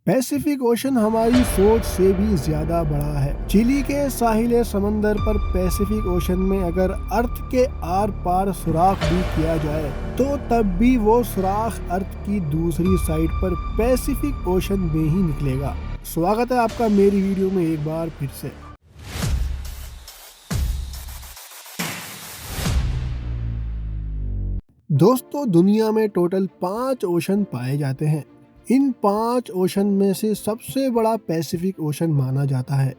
Pacific ocean हमारी सोच से भी ज्यादा बड़ा है। चिली के साहिल समंदर पर पैसिफिक ओशन में अगर अर्थ के आर पार सुराख भी किया जाए तो तब भी वो सुराख अर्थ की दूसरी साइड पर पैसिफिक ओशन में ही निकलेगा। स्वागत है आपका मेरी वीडियो में एक बार फिर से। दोस्तों, दुनिया में टोटल 5 ओशन पाए जाते हैं। इन 5 ओशन में से सबसे बड़ा पैसिफिक ओशन माना जाता है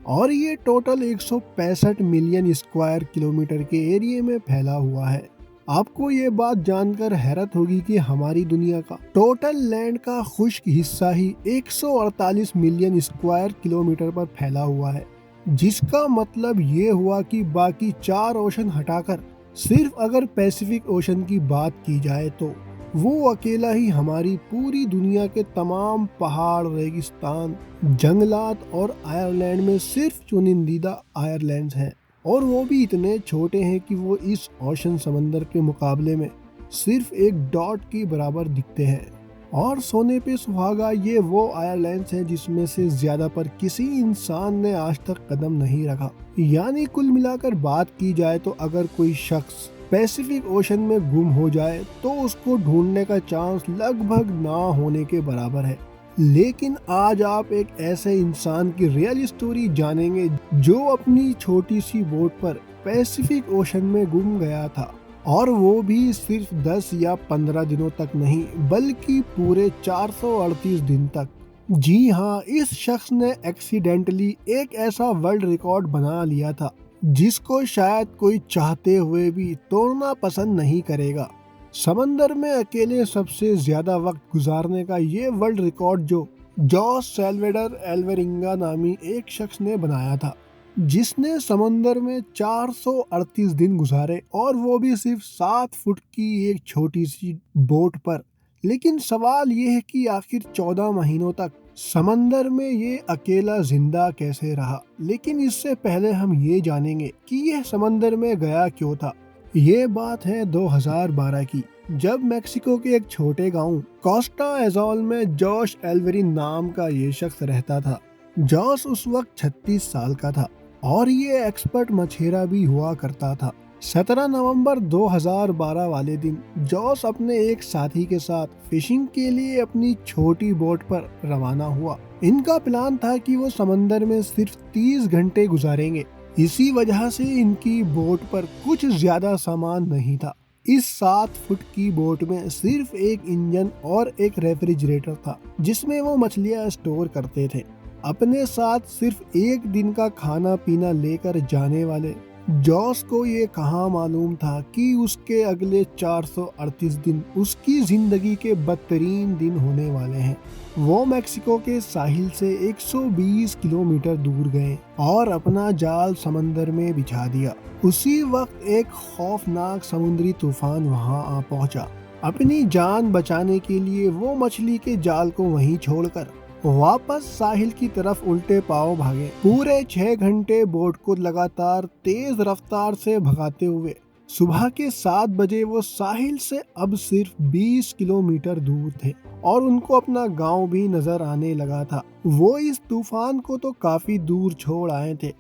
और ये टोटल 165 मिलियन स्क्वायर किलोमीटर के एरिया में फैला हुआ है। आपको ये बात जानकर हैरत होगी कि हमारी दुनिया का टोटल लैंड का खुश्क हिस्सा ही 148 मिलियन स्क्वायर किलोमीटर पर फैला हुआ है, जिसका मतलब ये हुआ कि बाकी 4 ओशन हटाकर सिर्फ अगर पैसिफिक ओशन की बात की जाए तो वो अकेला ही हमारी पूरी दुनिया के तमाम पहाड़, रेगिस्तान, जंगलात और आयरलैंड में सिर्फ चुनिंदा आयरलैंड्स हैं, और वो भी इतने छोटे हैं कि वो इस ओशन समंदर के मुकाबले में सिर्फ एक डॉट के बराबर दिखते हैं। और सोने पे सुहागा, ये वो आयरलैंड्स हैं जिसमें से ज्यादा पर किसी इंसान ने आज तक कदम नहीं रखा। यानी कुल मिलाकर बात की जाए तो अगर कोई शख्स पैसिफिक ओशन में गुम हो जाए तो उसको ढूंढने का चांस लगभग ना होने के बराबर है। लेकिन आज आप एक ऐसे इंसान की रियल स्टोरी जानेंगे जो अपनी छोटी सी बोट पर पैसिफिक ओशन में गुम गया था, और वो भी सिर्फ 10 या 15 दिनों तक नहीं बल्कि पूरे 438 दिन तक। जी हाँ, इस शख्स ने एक्सीडेंटली एक ऐसा वर्ल्ड रिकॉर्ड बना लिया था जिसको शायद कोई चाहते हुए भी तोड़ना पसंद नहीं करेगा। समंदर में अकेले सबसे ज्यादा वक्त गुजारने का ये वर्ल्ड रिकॉर्ड जो जॉस सैल्वेडर एल्वेरिंगा नामी एक शख्स ने बनाया था, जिसने समंदर में 438 दिन गुजारे, और वो भी सिर्फ 7 फुट की एक छोटी सी बोट पर। लेकिन सवाल ये है कि आखिर 14 महीनों तक समंदर में ये अकेला जिंदा कैसे रहा। लेकिन इससे पहले हम ये जानेंगे कि यह समंदर में गया क्यों था। ये बात है 2012 की, जब मेक्सिको के एक छोटे गांव कोस्टा एजोल में जॉश एल्वेरिन नाम का ये शख्स रहता था। जॉस उस वक्त 36 साल का था और ये एक्सपर्ट मछेरा भी हुआ करता था। 17 नवंबर 2012 वाले दिन जॉस अपने एक साथी के साथ फिशिंग के लिए अपनी छोटी बोट पर रवाना हुआ। इनका प्लान था कि वो समंदर में सिर्फ 30 घंटे गुजारेंगे। इसी वजह से इनकी बोट पर कुछ ज्यादा सामान नहीं था। इस 7 फुट की बोट में सिर्फ एक इंजन और एक रेफ्रिजरेटर था जिसमें वो मछलियां स्टोर करते थे। अपने साथ सिर्फ एक दिन का खाना पीना लेकर जाने वाले जॉस को ये कहाँ मालूम था कि उसके अगले 438 दिन उसकी जिंदगी के बदतरीन दिन होने वाले हैं। वो मेक्सिको के साहिल से 120 किलोमीटर दूर गए और अपना जाल समंदर में बिछा दिया। उसी वक्त एक खौफनाक समुद्री तूफान वहां आ पहुंचा। अपनी जान बचाने के लिए वो मछली के जाल को वहीं छोड़कर वापस साहिल की तरफ उल्टे पांव भागे। पूरे 6 घंटे बोट को लगातार तेज रफ्तार से भगाते हुए सुबह के 7 बजे वो साहिल से अब सिर्फ 20 किलोमीटर दूर थे और उनको अपना गांव भी नजर आने लगा था। वो इस तूफान को तो काफी दूर छोड़ आए थे,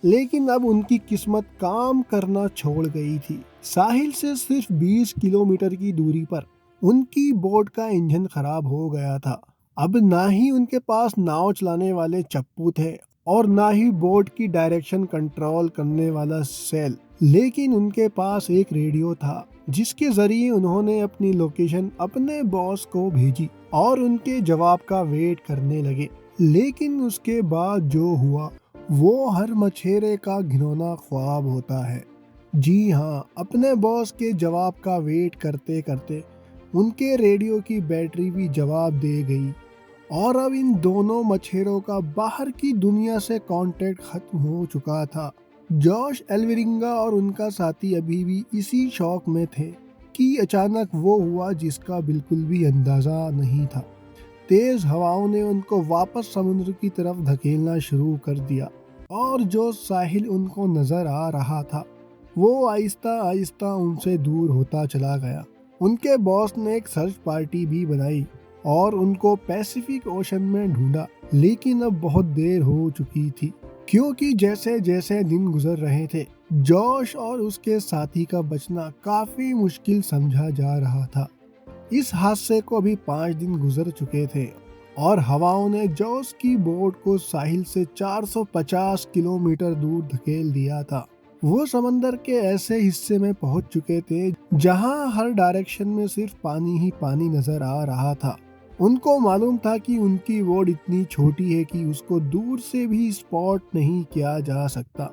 लेकिन अब उनकी किस्मत काम करना छोड़ गई थी। साहिल से सिर्फ 20 किलोमीटर की दूरी पर उनकी बोट का इंजन खराब हो गया था। अब ना ही उनके पास नाव चलाने वाले चप्पू थे और ना ही बोट की डायरेक्शन कंट्रोल करने वाला सेल, लेकिन उनके पास एक रेडियो था जिसके जरिए उन्होंने अपनी लोकेशन अपने बॉस को भेजी और उनके जवाब का वेट करने लगे। लेकिन उसके बाद जो हुआ वो हर मछेरे का घिनौना ख्वाब होता है। जी हाँ, अपने बॉस के जवाब का वेट करते करते उनके रेडियो की बैटरी भी जवाब दे गई और अब इन दोनों मछेरों का बाहर की दुनिया से कांटेक्ट खत्म हो चुका था। जॉश एल्वेरिंगा और उनका साथी अभी भी इसी शौक में थे कि अचानक वो हुआ जिसका बिल्कुल भी अंदाजा नहीं था। तेज हवाओं ने उनको वापस समुद्र की तरफ धकेलना शुरू कर दिया और जो साहिल उनको नजर आ रहा था वो आहिस्ता आहिस्ता उनसे दूर होता चला गया। उनके बॉस ने एक सर्च पार्टी भी बनाई और उनको पैसिफिक ओशन में ढूंढा, लेकिन अब बहुत देर हो चुकी थी, क्योंकि जैसे जैसे दिन गुजर रहे थे जॉश और उसके साथी का बचना काफी मुश्किल समझा जा रहा था। इस हादसे को अभी 5 दिन गुजर चुके थे और हवाओं ने जॉश की बोट को साहिल से 450 किलोमीटर दूर धकेल दिया था। वो समंदर के ऐसे हिस्से में पहुंच चुके थे जहां हर डायरेक्शन में सिर्फ पानी ही पानी नजर आ रहा था। उनको मालूम था कि उनकी बोट इतनी छोटी है कि उसको दूर से भी स्पॉट नहीं किया जा सकता।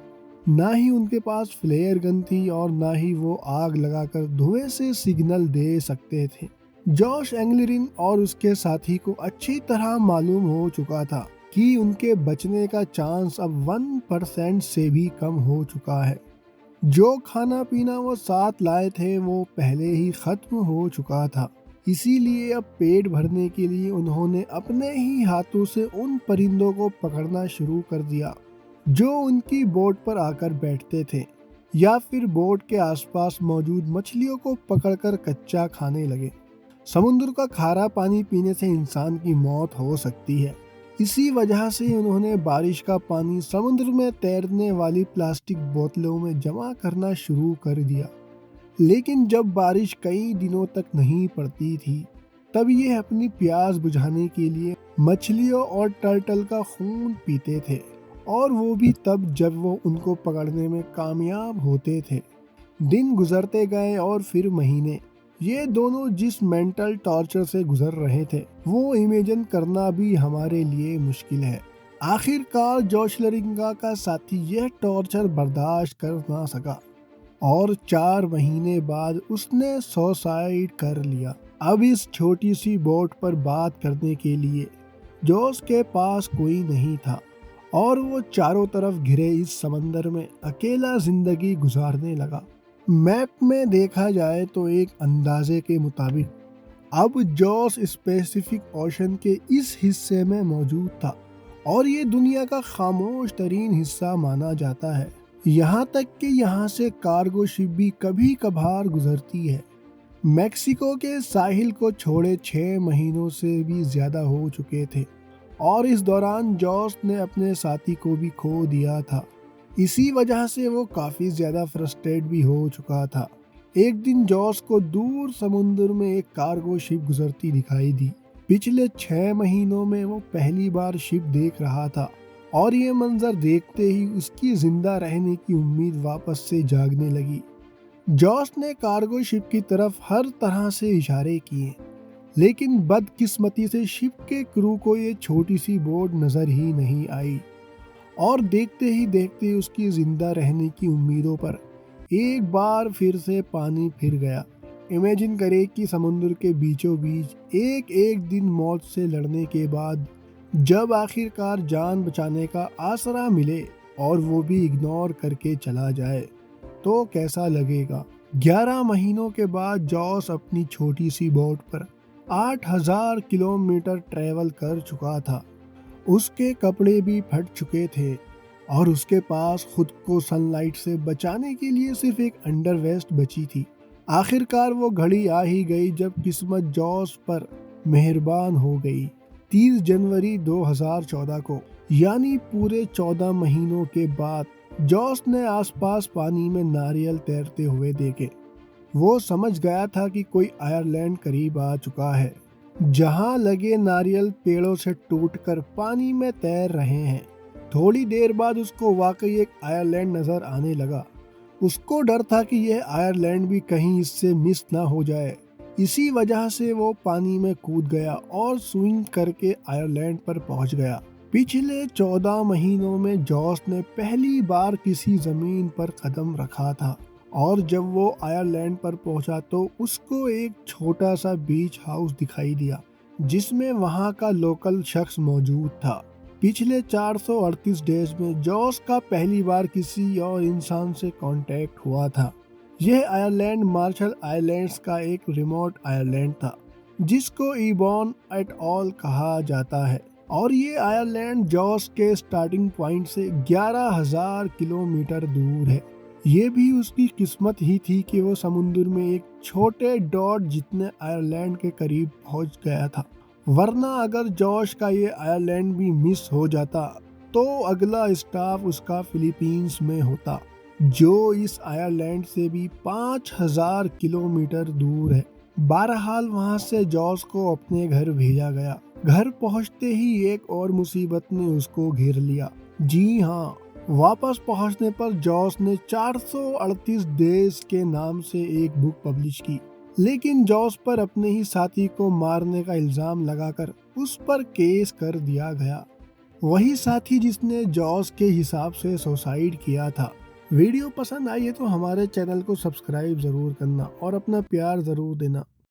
ना ही उनके पास फ्लेयर गन थी और ना ही वो आग लगाकर धुएं से सिग्नल दे सकते थे। जॉश एंगलरिन और उसके साथी को अच्छी तरह मालूम हो चुका था कि उनके बचने का चांस अब 1% से भी कम हो चुका है। जो खाना पीना वो साथ लाए थे वो पहले ही खत्म हो चुका था। इसीलिए अब पेट भरने के लिए उन्होंने अपने ही हाथों से उन परिंदों को पकड़ना शुरू कर दिया जो उनकी बोट पर आकर बैठते थे, या फिर बोट के आसपास मौजूद मछलियों को पकड़कर कच्चा खाने लगे। समुद्र का खारा पानी पीने से इंसान की मौत हो सकती है। इसी वजह से उन्होंने बारिश का पानी समुद्र में तैरने वाली प्लास्टिक बोतलों में जमा करना शुरू कर दिया। लेकिन जब बारिश कई दिनों तक नहीं पड़ती थी, तब ये अपनी प्यास बुझाने के लिए मछलियों और टर्टल का खून पीते थे, और वो भी तब जब वो उनको पकड़ने में कामयाब होते थे। दिन गुजरते गए और फिर महीने। ये दोनों जिस मेंटल टॉर्चर से गुजर रहे थे वो इमेजिन करना भी हमारे लिए मुश्किल है। आखिरकार जॉश लरिंगा का साथी यह टॉर्चर बर्दाश्त कर ना सका और 4 महीने बाद उसने सुसाइड कर लिया। अब इस छोटी सी बोट पर बात करने के लिए जॉश के पास कोई नहीं था और वो चारों तरफ घिरे इस समंदर में अकेला जिंदगी गुजारने लगा। मैप में देखा जाए तो एक अंदाजे के मुताबिक अब जॉश पैसिफिक ओशन के इस हिस्से में मौजूद था और ये दुनिया का खामोश तरीन हिस्सा माना जाता है। यहाँ तक कि यहाँ से कार्गो शिप भी कभी कभार गुजरती है। मैक्सिको के साहिल को छोड़े 6 महीनों से भी ज्यादा हो चुके थे और इस दौरान जॉश ने अपने साथी को भी खो दिया था। इसी वजह से वो काफी ज्यादा फ्रस्ट्रेट भी हो चुका था। एक दिन जॉश को दूर समुद्र में एक कार्गो शिप गुजरती दिखाई दी। पिछले 6 महीनों में वो पहली बार शिप देख रहा था और ये मंजर देखते ही उसकी जिंदा रहने की उम्मीद वापस से जागने लगी। जॉश ने कार्गो शिप की तरफ हर तरह से इशारे किए, लेकिन बदकिस्मती से शिप के क्रू को ये छोटी सी बोट नजर ही नहीं आई और देखते ही देखते उसकी जिंदा रहने की उम्मीदों पर एक बार फिर से पानी फिर गया। इमेजिन करें कि समुद्र के बीचों बीच एक एक दिन मौत से लड़ने के बाद जब आखिरकार जान बचाने का आसरा मिले और वो भी इग्नोर करके चला जाए तो कैसा लगेगा। 11 महीनों के बाद जॉश अपनी छोटी सी बोट पर 8000 किलोमीटर ट्रेवल कर चुका था। उसके कपड़े भी फट चुके थे और उसके पास खुद को सनलाइट से बचाने के लिए सिर्फ एक अंडरवेस्ट बची थी। आखिरकार वो घड़ी आ ही गई जब किस्मत जॉश पर मेहरबान हो गई। 30 जनवरी 2014 को, यानी पूरे 14 महीनों के बाद, जॉश ने आसपास पानी में नारियल तैरते हुए देखे। वो समझ गया था कि कोई आयरलैंड करीब आ चुका है, जहां लगे नारियल पेड़ों से टूटकर पानी में तैर रहे हैं। थोड़ी देर बाद उसको वाकई एक आयरलैंड नजर आने लगा। उसको डर था कि यह आयरलैंड भी कहीं इससे मिस ना हो जाए। इसी वजह से वो पानी में कूद गया और स्विंग करके आयरलैंड पर पहुंच गया। पिछले 14 महीनों में जॉश ने पहली बार किसी जमीन पर कदम रखा था और जब वो आयरलैंड पर पहुंचा तो उसको एक छोटा सा बीच हाउस दिखाई दिया जिसमें वहां का लोकल शख्स मौजूद था। पिछले 438 डेज में जॉश का पहली बार किसी और इंसान से कांटेक्ट हुआ था। यह आयरलैंड मार्शल आइलैंड्स का एक रिमोट आयरलैंड था जिसको इबॉन एट ऑल कहा जाता है और ये आयरलैंड जॉश के स्टार्टिंग पॉइंट से 11,000 किलोमीटर दूर है। ये भी उसकी किस्मत ही थी कि वो समुद्र में एक छोटे डॉट जितने आयरलैंड के करीब पहुंच गया था वरना अगर जॉश का ये आयरलैंड भी मिस हो जाता तो अगला स्टॉप उसका फिलीपींस में होता, जो इस आयरलैंड से भी 5000 किलोमीटर दूर है। बहरहाल वहां से जॉस को अपने घर भेजा गया। घर पहुंचते ही एक और मुसीबत ने उसको घेर लिया। जी हाँ, वापस पहुंचने पर जॉस ने 438 देश के नाम से एक बुक पब्लिश की, लेकिन जॉस पर अपने ही साथी को मारने का इल्जाम लगाकर उस पर केस कर दिया गया। वही साथी जिसने जॉस के हिसाब से सुसाइड किया था। वीडियो पसंद आई है तो हमारे चैनल को सब्सक्राइब जरूर करना और अपना प्यार जरूर देना।